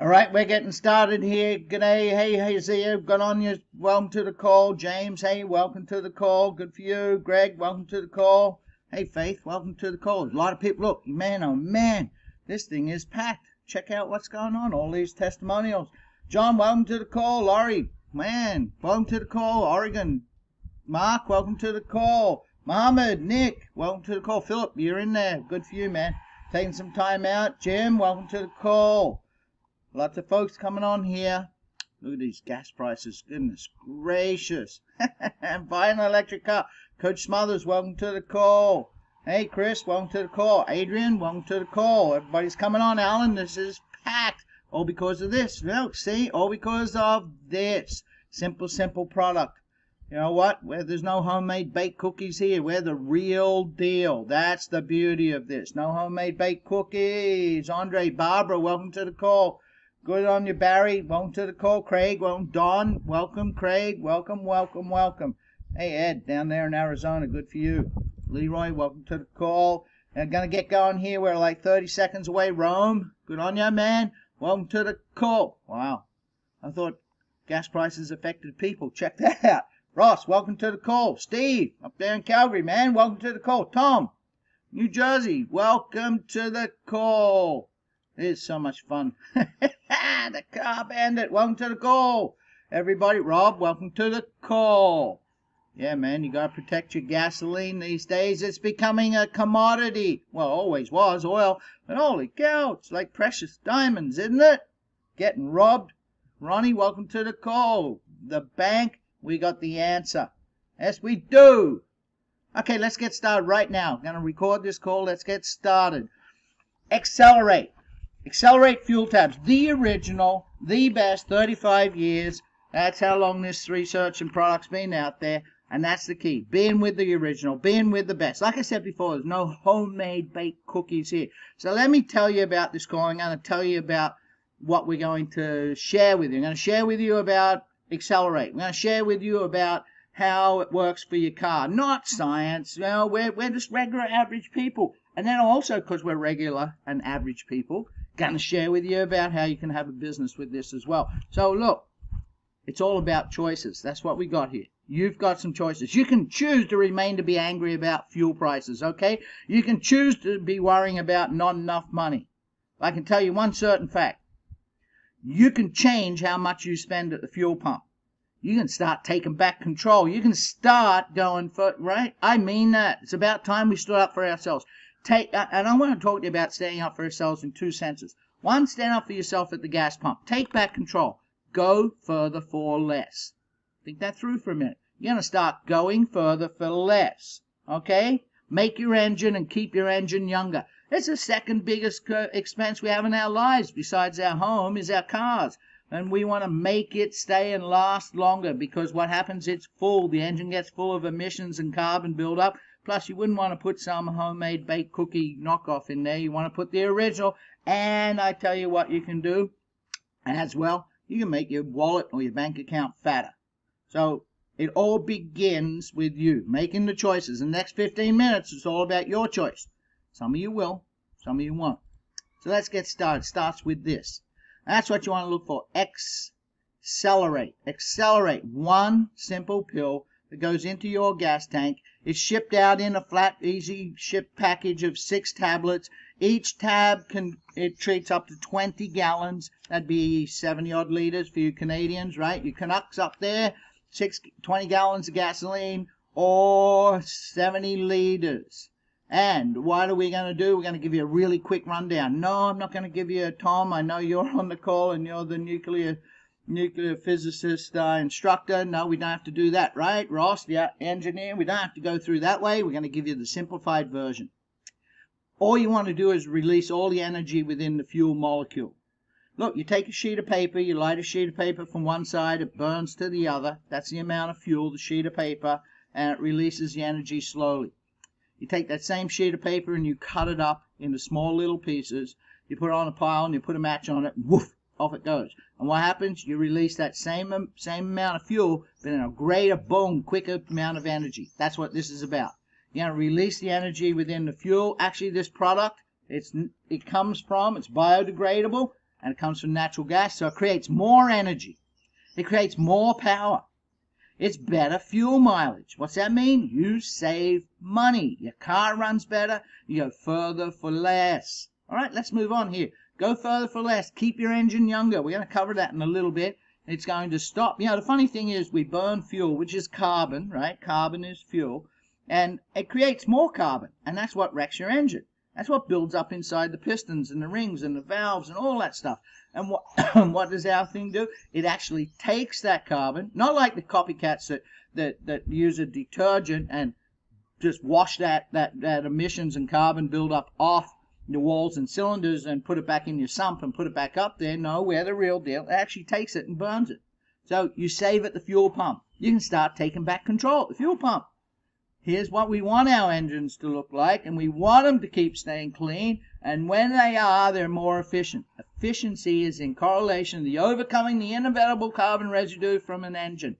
All right, we're getting started here. G'day, hey Zia, got on you. Welcome to the call. James, hey, welcome to the call. Good for you. Greg, welcome to the call. Hey, Faith, welcome to the call. There's a lot of people. Look, man, oh man, this thing is packed. Check out what's going on. All these testimonials. John, welcome to the call. Laurie, man, welcome to the call. Oregon. Mark, welcome to the call. Mohammed, Nick, welcome to the call. Philip, you're in there. Good for you, man. Taking some time out. Jim, welcome to the call. Lots of folks coming on here. Look at these gas prices. Goodness gracious. Buying an electric car. Coach Smothers, welcome to the call. Hey, Chris, welcome to the call. Adrian, welcome to the call. Everybody's coming on. Alan, this is packed. All because of this. No, see? All because of this. Simple product. You know what? There's no homemade baked cookies here. We're the real deal. That's the beauty of this. No homemade baked cookies. Andre, Barbara, welcome to the call. Good on you, Barry. Welcome to the call. Craig, welcome. Don, welcome. Craig, welcome. Hey, Ed, down there in Arizona, good for you. Leroy, welcome to the call. I'm going to get going here. We're like 30 seconds away. Rome, good on you, man. Welcome to the call. Wow. I thought gas prices affected people. Check that out. Ross, welcome to the call. Steve, up there in Calgary, man. Welcome to the call. Tom, New Jersey, welcome to the call. It is so much fun. The Car Bandit, welcome to the call. Everybody, Rob, welcome to the call. Yeah, man, you got to protect your gasoline these days. It's becoming a commodity. Well, always was oil, but holy cow, it's like precious diamonds, isn't it? Getting robbed. Ronnie, welcome to the call. The bank, we got the answer. Yes, we do. Okay, let's get started right now. I'm going to record this call. Let's get started. Xcelerate. Xcelerate fuel tabs, the original, the best, 35 years. That's how long this research and product's been out there, and that's the key. Being with the original, being with the best. Like I said before, there's no homemade baked cookies here. So let me tell you about this call. I'm going to tell you about what we're going to share with you. I'm going to share with you about Xcelerate. I'm going to share with you about how it works for your car. Not science. You know, we're just regular average people. And then also, because we're regular and average people, going to share with you about how you can have a business with this as well. So look, it's all about choices. That's what we got here. You've got some choices. You can choose to remain to be angry about fuel prices, okay? You can choose to be worrying about not enough money. I can tell you one certain fact. You can change how much you spend at the fuel pump. You can start taking back control. You can start going for, right? I mean that. It's about time we stood up for ourselves. And I want to talk to you about standing up for ourselves in two senses. One, stand up for yourself at the gas pump. Take back control. Go further for less. Think that through for a minute. You're going to start going further for less. Okay? Make your engine and keep your engine younger. It's the second biggest expense we have in our lives besides our home is our cars. And we want to make it stay and last longer because what happens, it's full. The engine gets full of emissions and carbon buildup. Plus, you wouldn't want to put some homemade baked cookie knockoff in there. You want to put the original. And I tell you what you can do as well. You can make your wallet or your bank account fatter. So it all begins with you making the choices. In the next 15 minutes, it's all about your choice. Some of you will, some of you won't. So let's get started. It starts with this. That's what you want to look for. Xcelerate. Xcelerate. One simple pill that goes into your gas tank. It's shipped out in a flat, easy ship package of 6 tablets. Each tab it treats up to 20 gallons. That'd be 70-odd liters for you Canadians, right? You Canucks up there, 20 gallons of gasoline or 70 liters. And what are we going to do? We're going to give you a really quick rundown. No, I'm not going to give you a Tom. I know you're on the call and you're the nuclear physicist instructor. No, we don't have to do that, right? Ross, the engineer, we don't have to go through that way. We're going to give you the simplified version. All you want to do is release all the energy within the fuel molecule. Look, you take a sheet of paper, you light a sheet of paper from one side, it burns to the other. That's the amount of fuel, the sheet of paper, and it releases the energy slowly. You take that same sheet of paper and you cut it up into small little pieces. You put it on a pile and you put a match on it, and woof, off it goes. And what happens? You release that same amount of fuel, but in a greater, boom, quicker amount of energy. That's what this is about. You're going to release the energy within the fuel. Actually, this product, it's biodegradable, and it comes from natural gas, so it creates more energy. It creates more power. It's better fuel mileage. What's that mean? You save money. Your car runs better. You go further for less. All right, let's move on here. Go further for less. Keep your engine younger. We're going to cover that in a little bit. It's going to stop. You know, the funny thing is we burn fuel, which is carbon, right? Carbon is fuel. And it creates more carbon. And that's what wrecks your engine. That's what builds up inside the pistons and the rings and the valves and all that stuff. And what does our thing do? It actually takes that carbon, not like the copycats that use a detergent and just wash that emissions and carbon buildup off the walls and cylinders and put it back in your sump and put it back up there. No, we're the real deal. It actually takes it and burns it. So you save at the fuel pump. You can start taking back control at the fuel pump. Here's what we want our engines to look like, and we want them to keep staying clean, and when they are, they're more efficient. Efficiency is in correlation to the overcoming the inevitable carbon residue from an engine.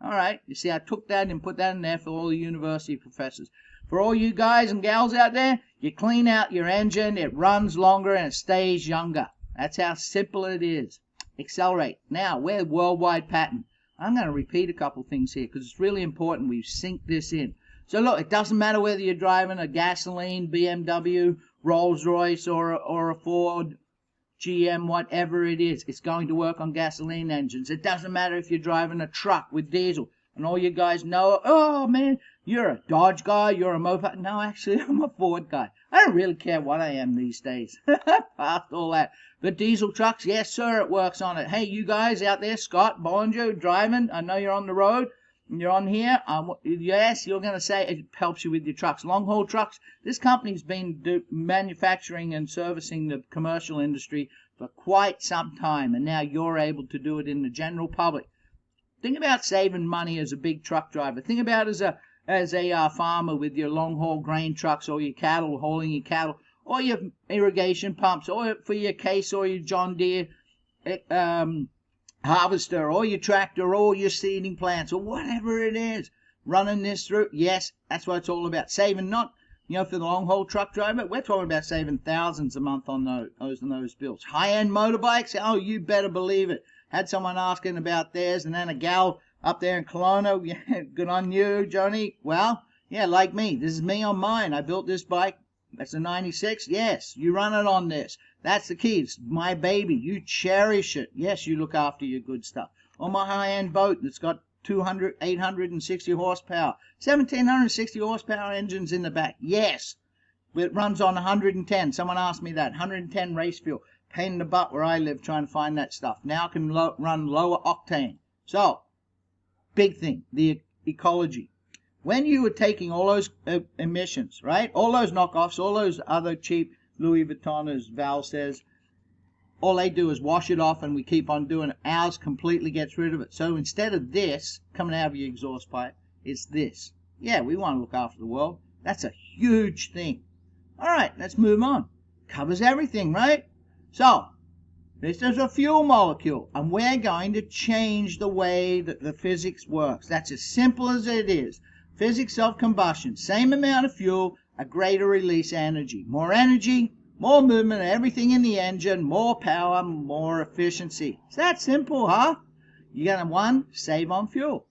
All right, you see I took that and put that in there for all the university professors. For all you guys and gals out there, you clean out your engine, it runs longer, and it stays younger. That's how simple it is. Xcelerate. Now, we're worldwide patent. I'm going to repeat a couple things here because it's really important we sink this in. So look, it doesn't matter whether you're driving a gasoline, BMW, Rolls-Royce, or a Ford, GM, whatever it is. It's going to work on gasoline engines. It doesn't matter if you're driving a truck with diesel. And all you guys know, oh man, you're a Dodge guy, you're a Mopar. No, actually, I'm a Ford guy. I don't really care what I am these days. Past all that. But diesel trucks, yes, sir, it works on it. Hey, you guys out there, Scott, Bollinger, driving, I know you're on the road, and you're on here. Yes, you're going to say it helps you with your trucks. Long-haul trucks, this company's been manufacturing and servicing the commercial industry for quite some time, and now you're able to do it in the general public. Think about saving money as a big truck driver. Think about as a farmer with your long-haul grain trucks or your cattle, hauling your cattle, or your irrigation pumps, or for your Case or your John Deere harvester, or your tractor, or your seeding plants, or whatever it is. Running this through, yes, that's what it's all about. Saving, not, for the long-haul truck driver, we're talking about saving thousands a month on those bills. High-end motorbikes, oh, you better believe it. Had someone asking about theirs, and then a gal up there in Kelowna, yeah, good on you, Joni. Well, yeah, like me. This is me on mine. I built this bike. That's a 96. Yes, you run it on this. That's the key. It's my baby. You cherish it. Yes, you look after your good stuff. On my high-end boat that's got 860 horsepower, 1,760 horsepower engines in the back. Yes, it runs on 110. Someone asked me that. 110 race fuel. Pain in the butt where I live trying to find that stuff. Now I can run lower octane. So, big thing, the ecology. When you were taking all those emissions, right, all those knockoffs, all those other cheap Louis Vuitton, as Val says, all they do is wash it off and we keep on doing it. Ours completely gets rid of it. So instead of this coming out of your exhaust pipe, it's this. Yeah, we want to look after the world. That's a huge thing. All right, let's move on. Covers everything, right? So, this is a fuel molecule, and we're going to change the way that the physics works. That's as simple as it is. Physics of combustion. Same amount of fuel, a greater release energy. More energy, more movement of everything in the engine, more power, more efficiency. It's that simple, huh? You're going to, one, save on fuel.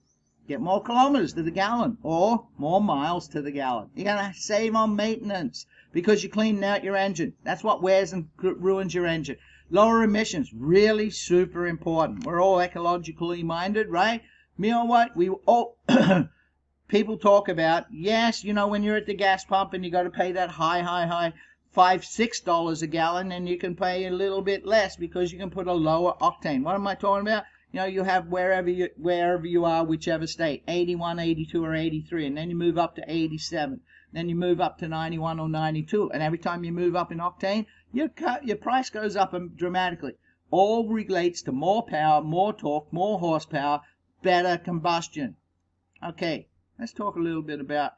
Get more kilometers to the gallon, or more miles to the gallon. You're going to save on maintenance because you're cleaning out your engine. That's what wears and ruins your engine. Lower emissions, really super important. We're all ecologically minded, right? You know what? We all people talk about, yes, when you're at the gas pump and you got to pay that high $5, $6 a gallon, and you can pay a little bit less because you can put a lower octane. What am I talking about? You have wherever you are, whichever state, 81, 82, or 83, and then you move up to 87. Then you move up to 91 or 92, and every time you move up in octane, your price goes up dramatically. All relates to more power, more torque, more horsepower, better combustion. Okay, let's talk a little bit about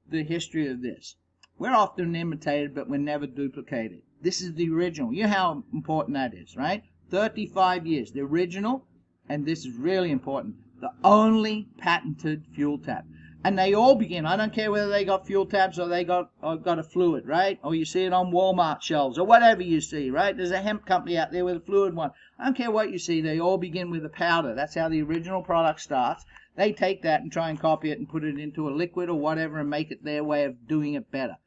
the history of this. We're often imitated, but we're never duplicated. This is the original. You know how important that is, right? 35 years. The original, and this is really important, the only patented fuel tap. And they all begin. I don't care whether they got fuel tabs or they got a fluid, right? Or you see it on Walmart shelves or whatever you see, right? There's a hemp company out there with a fluid one. I don't care what you see. They all begin with a powder. That's how the original product starts. They take that and try and copy it and put it into a liquid or whatever and make it their way of doing it better.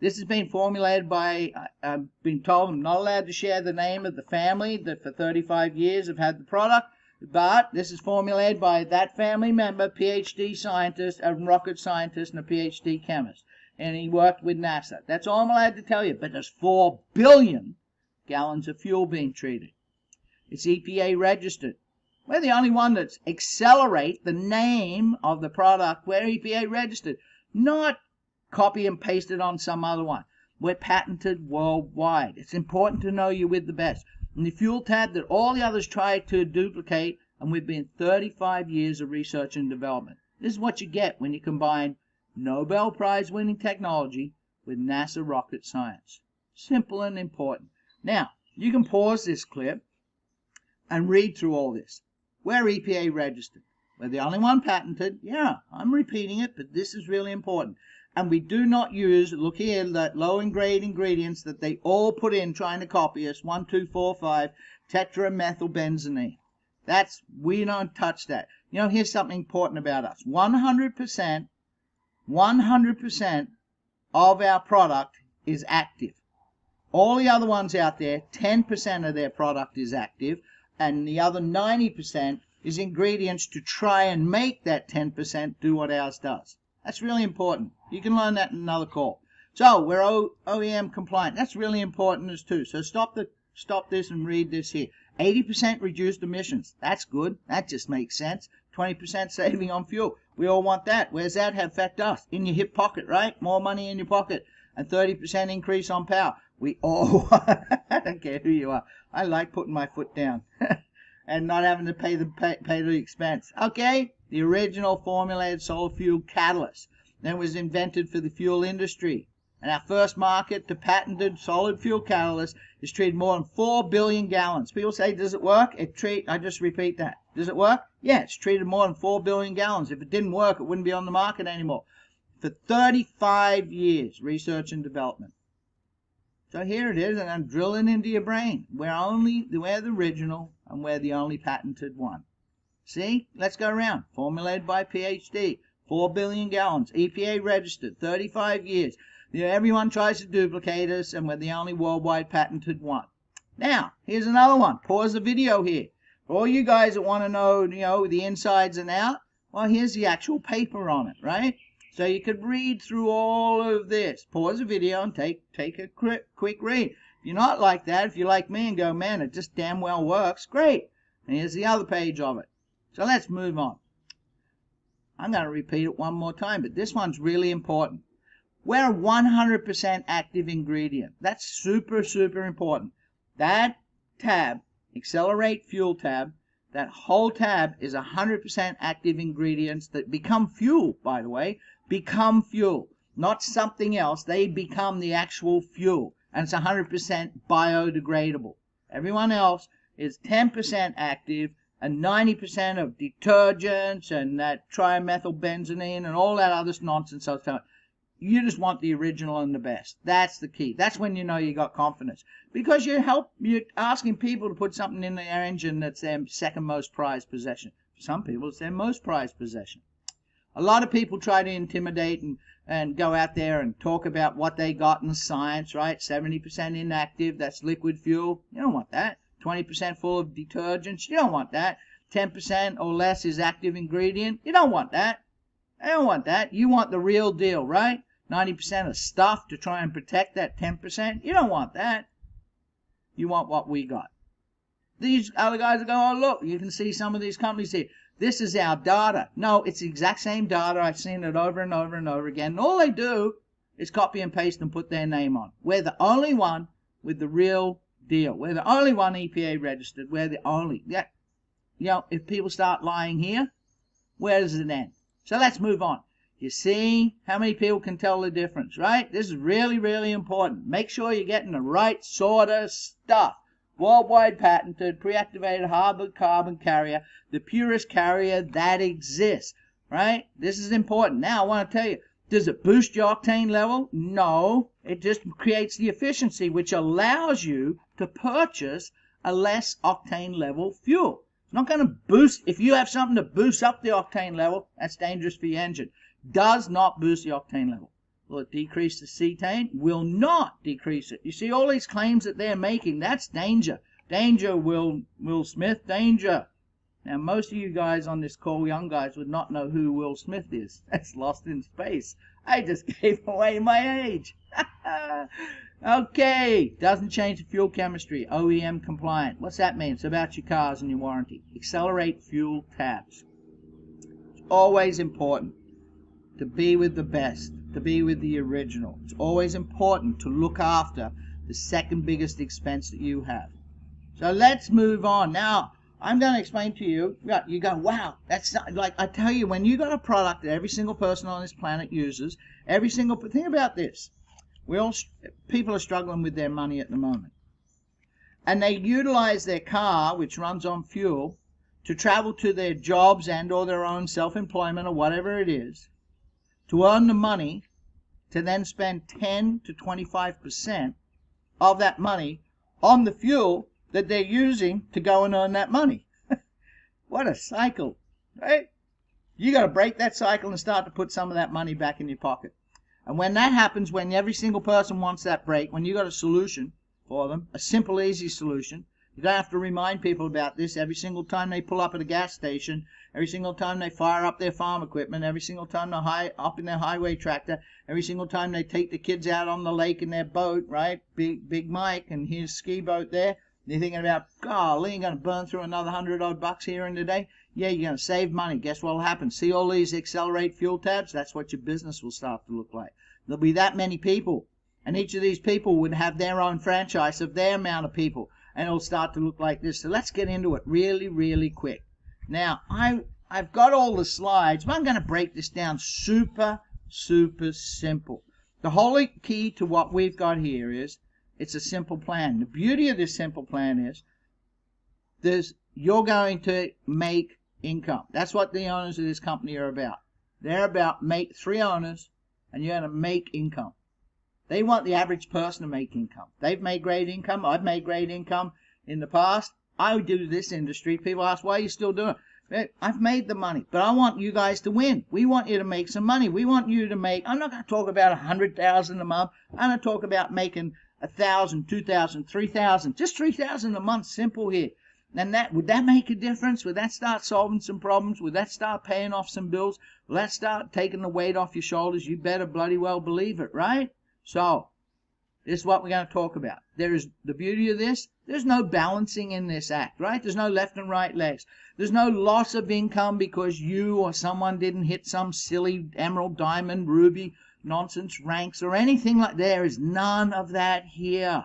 This has been formulated by, I've been told I'm not allowed to share the name of the family that for 35 years have had the product. But this is formulated by that family member, PhD scientist, a rocket scientist, and a PhD chemist. And he worked with NASA. That's all I'm allowed to tell you. But there's 4 billion gallons of fuel being treated. It's EPA registered. We're the only one that's Xcelerate, the name of the product. We're EPA registered. Not copy and paste it on some other one. We're patented worldwide. It's important to know you're with the best. And the fuel tab that all the others try to duplicate, and we've been 35 years of research and development. This is what you get when you combine Nobel Prize winning technology with NASA rocket science. Simple and important. Now, you can pause this clip and read through all this. We're EPA registered. We're the only one patented. Yeah, I'm repeating it, but this is really important. And we do not use, look here, that low-grade ingredients that they all put in trying to copy us, 1, 2, 4, 5, tetramethylbenzene. We don't touch that. You know, here's something important about us. 100% of our product is active. All the other ones out there, 10% of their product is active, and the other 90% is ingredients to try and make that 10% do what ours does. That's really important. You can learn that in another call. So we're OEM compliant. That's really important as too. So stop this and read this here. 80% reduced emissions. That's good. That just makes sense. 20% saving on fuel. We all want that. Where's that affect us? In your hip pocket, right? More money in your pocket. And 30% increase on power. We all I don't care who you are. I like putting my foot down and not having to pay the expense. Okay? The original formulated solar fuel catalyst. Then was invented for the fuel industry. And our first market to patented solid fuel catalyst is treated more than 4 billion gallons. People say, does it work? I just repeat that. Does it work? Yeah, it's treated more than 4 billion gallons. If it didn't work, it wouldn't be on the market anymore. For 35 years, research and development. So here it is, and I'm drilling into your brain. We're the original, and we're the only patented one. See? Let's go around. Formulated by PhD. 4 billion gallons. EPA registered. 35 years. You know, everyone tries to duplicate us, and we're the only worldwide patented one. Now, here's another one. Pause the video here. For all you guys that want to know, the insides and out, well, here's the actual paper on it, right? So you could read through all of this. Pause the video and take a quick read. If you're not like that, if you're like me and go, man, it just damn well works, great. And here's the other page of it. So let's move on. I'm going to repeat it one more time, but this one's really important. We're a 100% active ingredient. That's super, super important. That tab, Xcelerate Fuel tab, that whole tab is 100% active ingredients that become fuel, by the way, become fuel, not something else. They become the actual fuel, and it's 100% biodegradable. Everyone else is 10% active, and 90% of detergents and that trimethylbenzene and all that other nonsense. You just want the original and the best. That's the key. That's when you know you got confidence. Because you're asking people to put something in their engine that's their second most prized possession. For some people, it's their most prized possession. A lot of people try to intimidate and go out there and talk about what they got in science, right? 70% inactive, that's liquid fuel. You don't want that. 20% full of detergents. You don't want that. 10% or less is active ingredient. You don't want that. I don't want that. You want the real deal, right? 90% of stuff to try and protect that 10%. You don't want that. You want what we got. These other guys are going, oh, look, you can see some of these companies here. This is our data. No, it's the exact same data. I've seen it over and over and over again. And all they do is copy and paste and put their name on. We're the only one with the real deal. We're the only one EPA registered. We're the only. Yeah. If people start lying here, where does it end? So let's move on. You see how many people can tell the difference, right? This is really, really important. Make sure you're getting the right sort of stuff. Worldwide patented, pre-activated hard carbon carrier, the purest carrier that exists. right? This is important. Now I want to tell you, does it boost your octane level? No, it just creates the efficiency which allows you to purchase a less octane level fuel. It's not going to boost. If you have something to boost up the octane level, that's dangerous for your engine. Does not boost the octane level. Will it decrease the cetane? Will not decrease it. You see all these claims that they're making, that's danger. Danger, Will Smith, danger. Now, most of you guys on this call, young guys, would not know who Will Smith is. That's Lost in Space. I just gave away my age. Okay, doesn't change the fuel chemistry. OEM compliant. What's that mean? It's about your cars and your warranty. Xcelerate fuel tabs. It's always important to be with the best, to be with the original. It's always important to look after the second biggest expense that you have. So let's move on. Now, I'm going to explain to you, you go, wow, that's not, like I tell you, when you got a product that every single person on this planet uses, think about this. People are struggling with their money at the moment. And they utilize their car, which runs on fuel, to travel to their jobs and or their own self-employment or whatever it is, to earn the money, to then spend 10 to 25% of that money on the fuel that they're using to go and earn that money. What a cycle, right? You got to break that cycle and start to put some of that money back in your pocket. And when that happens, when every single person wants that break, when you got a solution for them, a simple, easy solution, you don't have to remind people about this every single time they pull up at a gas station, every single time they fire up their farm equipment, every single time they're up in their highway tractor, every single time they take the kids out on the lake in their boat, right? Big Mike and his ski boat there. You're thinking about, golly, you're going to burn through another $100 here in the day? Yeah, you're going to save money. Guess what will happen? See all these Xcelerate fuel tabs? That's what your business will start to look like. There'll be that many people, and each of these people would have their own franchise of their amount of people, and it'll start to look like this. So let's get into it really, really quick. Now, I've got all the slides, but I'm going to break this down super, super simple. The whole key to what we've got here is, it's a simple plan. The beauty of this simple plan is you're going to make income. That's what the owners of this company are about. They're about three owners, and you're going to make income. They want the average person to make income. They've made great income. I've made great income in the past. I do this industry. People ask, why are you still doing it? I've made the money, but I want you guys to win. We want you to make some money. We want you to make, I'm not going to talk about $100,000 a month. I'm going to talk about making 1,000, 2,000, 3,000, just 3,000 a month, simple here. And would that make a difference? Would that start solving some problems? Would that start paying off some bills? Will that start taking the weight off your shoulders? You better bloody well believe it, right? So, this is what we're going to talk about. There is the beauty of this. There's no balancing in this act, right? There's no left and right legs. There's no loss of income because you or someone didn't hit some silly emerald, diamond, ruby nonsense ranks or anything like that. There is none of that here.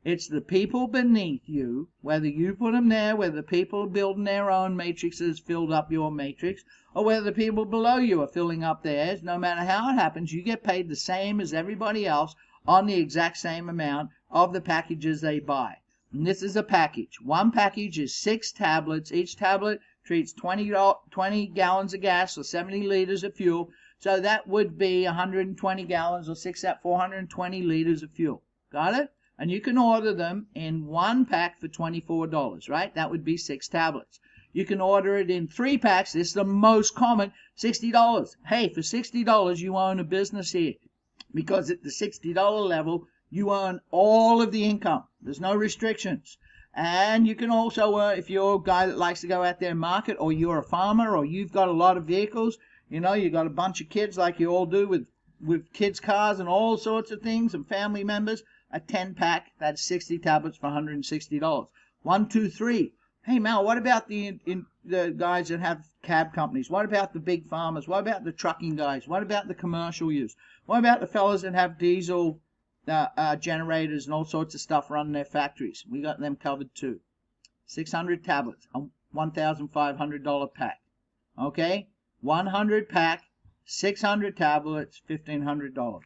It's the people beneath you, whether you put them there, whether the people building their own matrices filled up your matrix, or whether the people below you are filling up theirs. No matter how it happens, you get paid the same as everybody else on the exact same amount of the packages they buy. And this is a package. One package is 6 tablets. Each tablet treats 20 gallons of gas or 70 liters of fuel. So that would be 120 gallons or 6 at 420 liters of fuel. Got it? And you can order them in one pack for $24, right? That would be 6 tablets. You can order it in 3 packs. This is the most common, $60. Hey, for $60, you own a business here. Because at the $60 level, you earn all of the income. There's no restrictions. And you can also, if you're a guy that likes to go out there and market, or you're a farmer, or you've got a lot of vehicles, you know, you got a bunch of kids like you all do with kids' cars and all sorts of things and family members, a 10-pack, that's 60 tablets for $160. 1, 2, 3. Hey, Mel, what about the guys that have cab companies? What about the big farmers? What about the trucking guys? What about the commercial use? What about the fellas that have diesel generators and all sorts of stuff running their factories? We got them covered too. 600 tablets, a $1,500 pack. Okay? 100 pack, 600 tablets, $1,500. All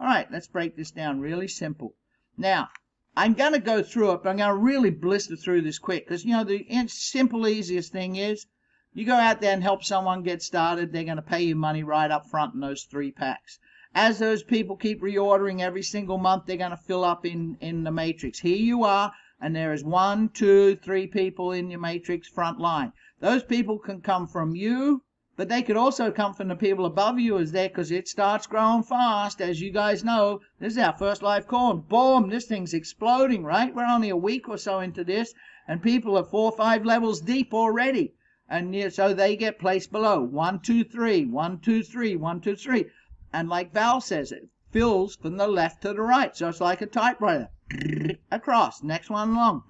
right, let's break this down really simple. Now, I'm going to go through it, but I'm going to really blister through this quick because, you know, the simple, easiest thing is You go out there and help someone get started, they're going to pay you money right up front in those 3 packs. As those people keep reordering every single month, they're going to fill up in the matrix. Here you are, and there is 1, 2, 3 people in your matrix front line. Those people can come from you, but they could also come from the people above you as there, because it starts growing fast. As you guys know, this is our first live call, and boom, this thing's exploding, right? We're only a week or so into this, and people are 4 or 5 levels deep already. And so they get placed below. 1, 2, 3, 1, 2, 3, 1, 2, 3. And like Val says, it fills from the left to the right. So it's like a typewriter. Across. Next one along.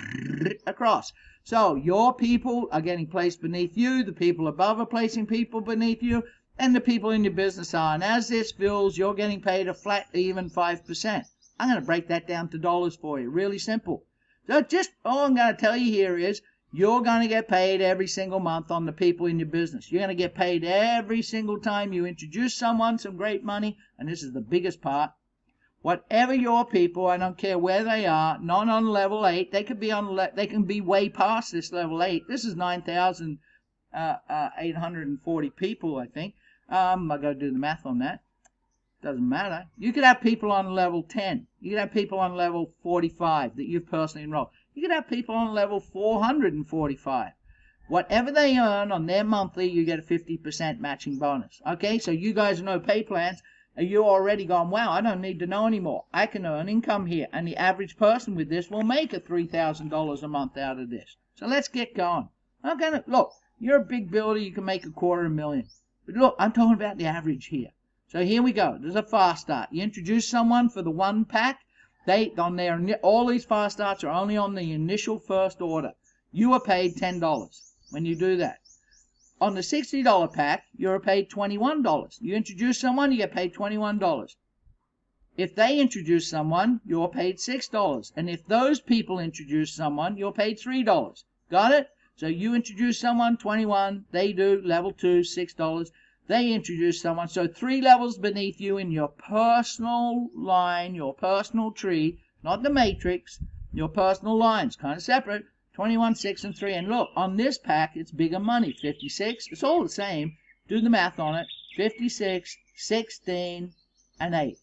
Across. So your people are getting placed beneath you. The people above are placing people beneath you. And the people in your business are. And as this fills, you're getting paid a flat, even 5%. I'm going to break that down to dollars for you. Really simple. So just all I'm going to tell you here is, you're going to get paid every single month on the people in your business. You're going to get paid every single time you introduce someone some great money. And this is the biggest part. Whatever your people, I don't care where they are, not on level 8. They could be they can be way past this level 8. This is 9,840 people, I think. I got to do the math on that. Doesn't matter. You could have people on level 10. You could have people on level 45 that you've personally enrolled. You could have people on level 445. Whatever they earn on their monthly, you get a 50% matching bonus. Okay, so you guys know pay plans. You're already gone, wow, I don't need to know anymore. I can earn income here. And the average person with this will make a $3,000 a month out of this. So let's get going. Okay, look, you're a big builder. You can make $250,000. But look, I'm talking about the average here. So here we go. There's a fast start. You introduce someone for the 1 pack. All these fast starts are only on the initial first order. You are paid $10 when you do that. On the $60 pack, you're paid $21. You introduce someone, you get paid $21. If they introduce someone, you're paid $6. And if those people introduce someone, you're paid $3. Got it? So you introduce someone, 21. They do level 2, $6. They introduce someone. So 3 levels beneath you in your personal line, your personal tree, not the matrix, your personal lines, kind of separate. 21, 6, and 3. And look, on this pack, it's bigger money. 56. It's all the same. Do the math on it. 56, 16, and 8.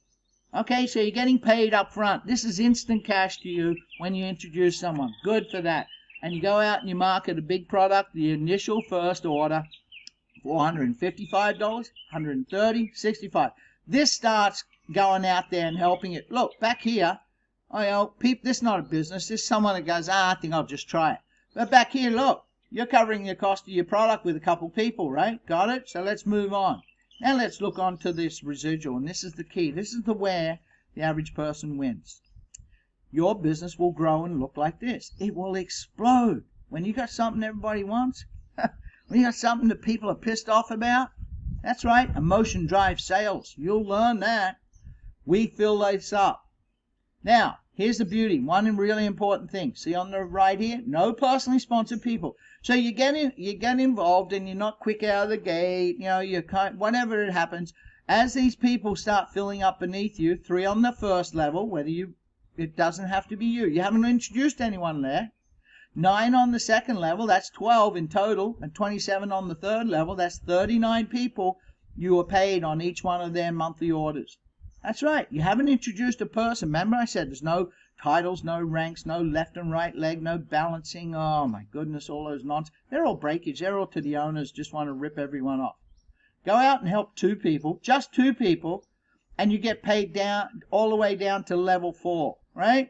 Okay, so you're getting paid up front. This is instant cash to you when you introduce someone. Good for that. And you go out and you market a big product, the initial first order, $455, $130, $65. This starts going out there and helping it. Look, back here, this is not a business. This is someone that goes, I think I'll just try it. But back here, look, you're covering the cost of your product with a couple people, right? Got it? So let's move on. Now let's look on to this residual, and this is the key. This is where the average person wins. Your business will grow and look like this. It will explode. When you got something everybody wants, when you got something that people are pissed off about, that's right, emotion drives sales. You'll learn that. We fill this up. Now, here's the beauty. One really important thing. See on the right here? No personally sponsored people. So you get involved and you're not quick out of the gate. Whatever it happens. As these people start filling up beneath you, 3 on the first level, it doesn't have to be you. You haven't introduced anyone there. 9 on the second level, that's 12 in total, and 27 on the third level, that's 39 people you are paid on each one of their monthly orders. That's right, you haven't introduced a person. Remember I said there's no titles, no ranks, no left and right leg, no balancing. Oh my goodness, all those nonsense. They're all breakage, they're all to the owners, just want to rip everyone off. Go out and help 2 people, just 2 people, and you get paid down all the way down to level 4, right?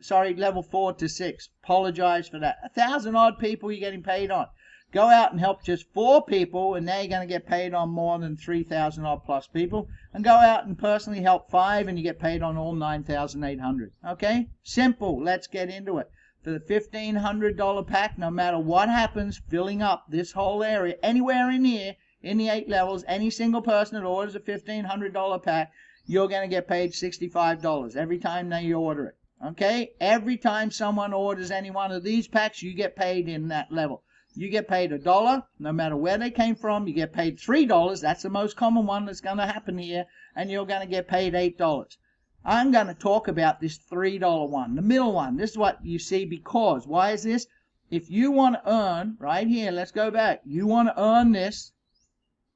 Sorry, level 4 to 6. Apologize for that. 1,000 odd people you're getting paid on. Go out and help just 4 people, and now you're going to get paid on more than 3,000 odd plus people. And go out and personally help 5, and you get paid on all 9,800. Okay? Simple. Let's get into it. For the $1,500 pack, no matter what happens, filling up this whole area, anywhere in here, in the 8 levels, any single person that orders a $1,500 pack, you're going to get paid $65 every time they order it. Okay? Every time someone orders any one of these packs, you get paid in that level. You get paid $1, no matter where they came from. You get paid $3. That's the most common one that's going to happen here. And you're going to get paid $8. I'm going to talk about this $3 one, the middle one. This is what you see because. Why is this? if you want to earn, right here, let's go back. You want to earn this.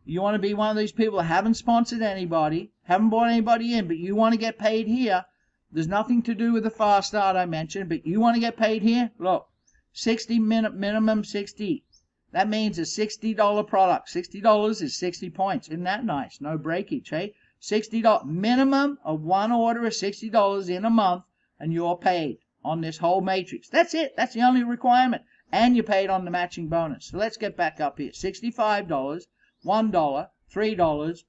You want to be one of these people that haven't sponsored anybody, haven't brought anybody in, but you want to get paid here. There's nothing to do with the fast start I mentioned, but you want to get paid here. Look, 60 minimum 60. That means a $60 product. $60 is 60 points. Isn't that nice? No breakage, hey? $60 minimum of one order of $60 in a month, and you're paid on this whole matrix. That's it. That's the only requirement. And you're paid on the matching bonus. So let's get back up here. $65, $1, $3,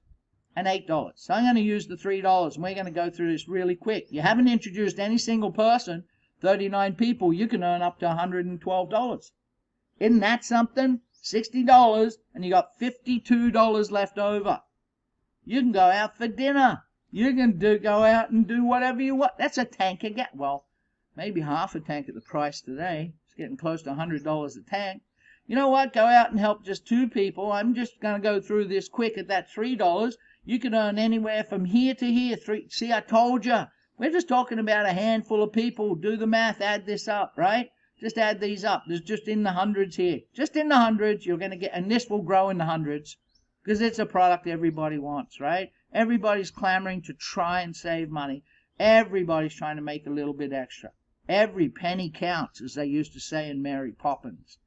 and $8. So I'm going to use the $3, and we're going to go through this really quick. You haven't introduced any single person, 39 people, you can earn up to $112. Isn't that something? $60, and you got $52 left over. You can go out for dinner. You can go out and do whatever you want. That's a tank of gas. Well, maybe half a tank at the price today. It's getting close to $100 a tank. You know what? Go out and help just 2 people. I'm just going to go through this quick at that $3. You can earn anywhere from here to here. See, I told you. We're just talking about a handful of people. Do the math. Add this up, right? Just add these up. There's just in the hundreds here. Just in the hundreds, you're going to get, and this will grow in the hundreds because it's a product everybody wants, right? Everybody's clamoring to try and save money. Everybody's trying to make a little bit extra. Every penny counts, as they used to say in Mary Poppins.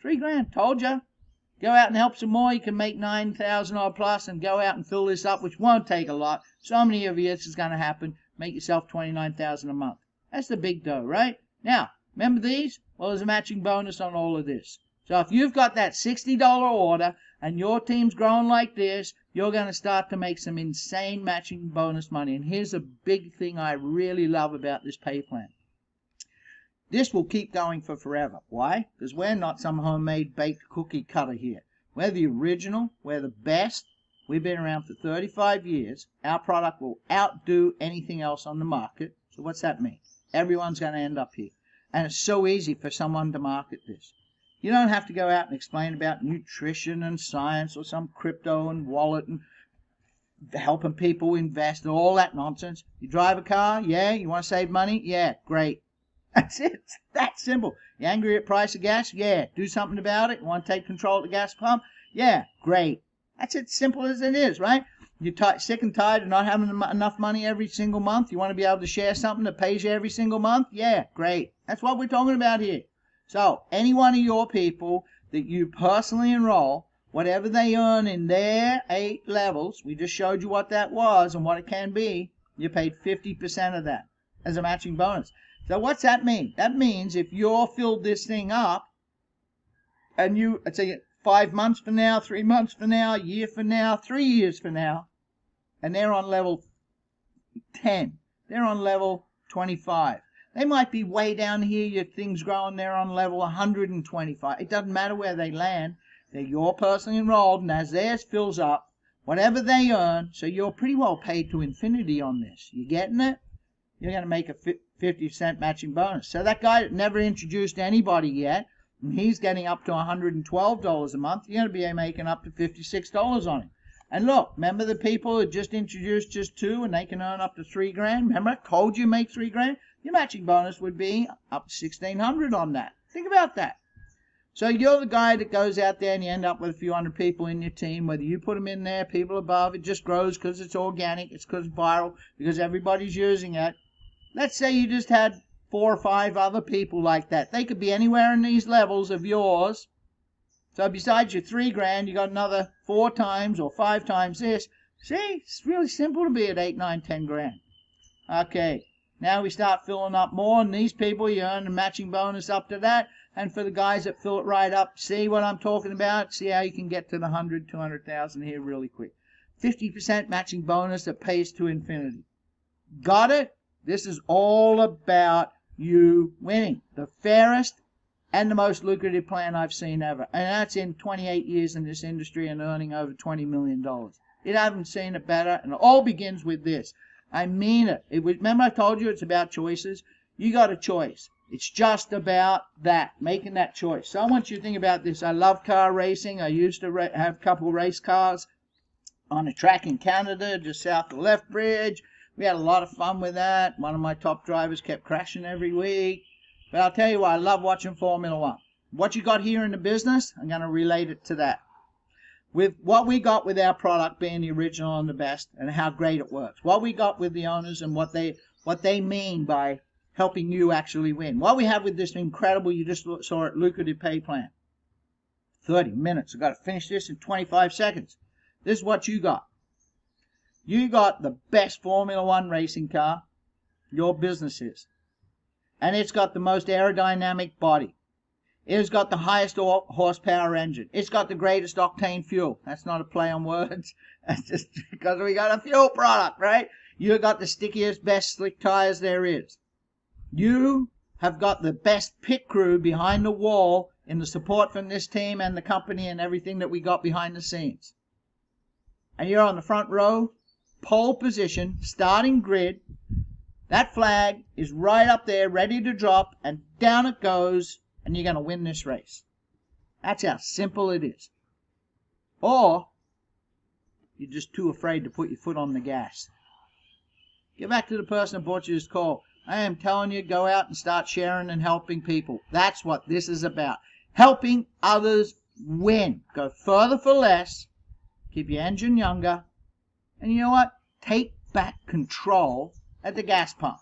$3 grand, told you. Go out and help some more. You can make 9,000 or plus and go out and fill this up, which won't take a lot. So many of you, this is going to happen. Make yourself 29,000 a month. That's the big dough, right? Now, remember these? Well, there's a matching bonus on all of this. So if you've got that $60 order and your team's growing like this, you're going to start to make some insane matching bonus money. And here's a big thing I really love about this pay plan. This will keep going for forever. Why? Because we're not some homemade baked cookie cutter here. We're the original. We're the best. We've been around for 35 years. Our product will outdo anything else on the market. So what's that mean? Everyone's going to end up here. And it's so easy for someone to market this. You don't have to go out and explain about nutrition and science or some crypto and wallet and helping people invest and all that nonsense. You drive a car? Yeah. You want to save money? Yeah. Great. That's it. It's that simple. You angry at price of gas? Yeah. Do something about it. You want to take control of the gas pump? Yeah. Great. That's as simple as it is, right? You're sick and tired of not having enough money every single month. You want to be able to share something that pays you every single month? Yeah. Great. That's what we're talking about here. So any one of your people that you personally enroll, whatever they earn in their 8 levels, we just showed you what that was and what it can be, you paid 50% of that as a matching bonus. So what's that mean? That means if you're filled this thing up and you, let's say 5 months from now, 3 months from now, a year from now, 3 years from now, and they're on level 10, they're on level 25. They might be way down here, your thing's growing, they're on level 125. It doesn't matter where they land. They're your personally enrolled, and as theirs fills up, whatever they earn, so you're pretty well paid to infinity on this. You getting it? You're going to make a 50% matching bonus. So that guy that never introduced anybody yet, and he's getting up to $112 a month, you're going to be making up to $56 on him. And look, remember the people that just introduced just 2 and they can earn up to $3 grand? Remember I told you make $3 grand? Your matching bonus would be up to $1,600 on that. Think about that. So you're the guy that goes out there and you end up with a few hundred people in your team. Whether you put them in there, people above, it just grows because it's organic. It's because it's viral, because everybody's using it. Let's say you just had 4 or 5 other people like that. They could be anywhere in these levels of yours. So besides your $3 grand, you got another 4 times or 5 times this. See, it's really simple to be at 8, 9, 10 grand. Okay. Now we start filling up more, and these people, you earn a matching bonus up to that. And for the guys that fill it right up, see what I'm talking about? See how you can get to the 100, 200,000 here really quick. 50% matching bonus that pays to infinity. Got it? This is all about you winning. The fairest and the most lucrative plan I've seen ever. And that's in 28 years in this industry and earning over $20 million. You haven't seen it better, and it all begins with this. I mean it. Remember I told you it's about choices? You got a choice. It's just about that, making that choice. So I want you to think about this. I love car racing. I used to have a couple race cars on a track in Canada, just south of Lethbridge. We had a lot of fun with that. One of my top drivers kept crashing every week. But I'll tell you what, I love watching Formula 1. what you got here in the business, I'm going to relate it to that. With what we got with our product being the original and the best, and how great it works. What we got with the owners and what they mean by helping you actually win. What we have with this incredible, you just saw it, lucrative pay plan. 30 minutes. I've got to finish this in 25 seconds. This is what you got. You got the best Formula One racing car your business is. And it's got the most aerodynamic body. It's got the highest horsepower engine. It's got the greatest octane fuel. That's not a play on words. That's just because we got a fuel product, right? You got the stickiest, best slick tires there is. You have got the best pit crew behind the wall in the support from this team and the company and everything that we got behind the scenes. And you're on the front row, pole position, starting grid. That flag is right up there, ready to drop, and down it goes, and you're going to win this race. That's how simple it is. Or you're just too afraid to put your foot on the gas. Get back to the person that bought you this call. I am telling you, go out and start sharing and helping people. That's what this is about. Helping others win. Go further for less. Keep your engine younger. And you know what? Take back control at the gas pump.